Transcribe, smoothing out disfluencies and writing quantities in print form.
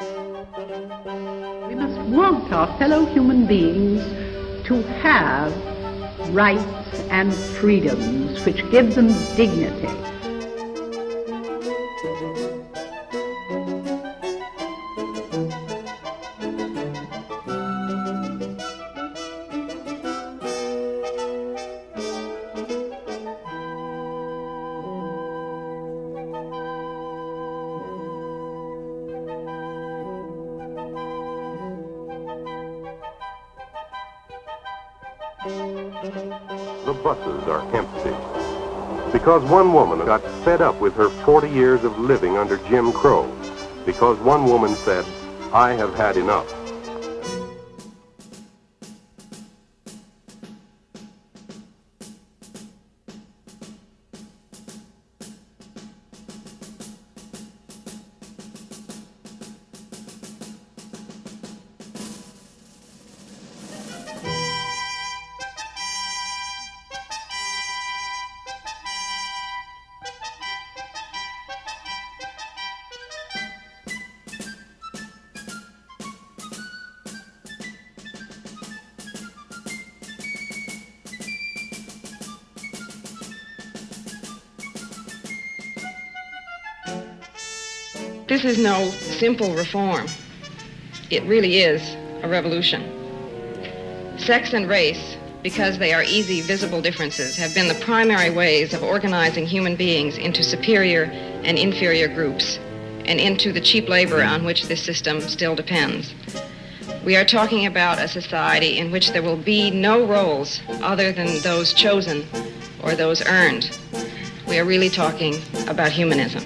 We must want our fellow human beings to have rights and freedoms which give them dignity. The buses are empty because one woman got fed up with her 40 years of living under Jim Crow, because one woman said, "I have had enough." This is no simple reform. It really is a revolution. Sex and race, because they are easy, visible differences, have been the primary ways of organizing human beings into superior and inferior groups, and into the cheap labor on which this system still depends. We are talking about a society in which there will be no roles other than those chosen or those earned. We are really talking about humanism.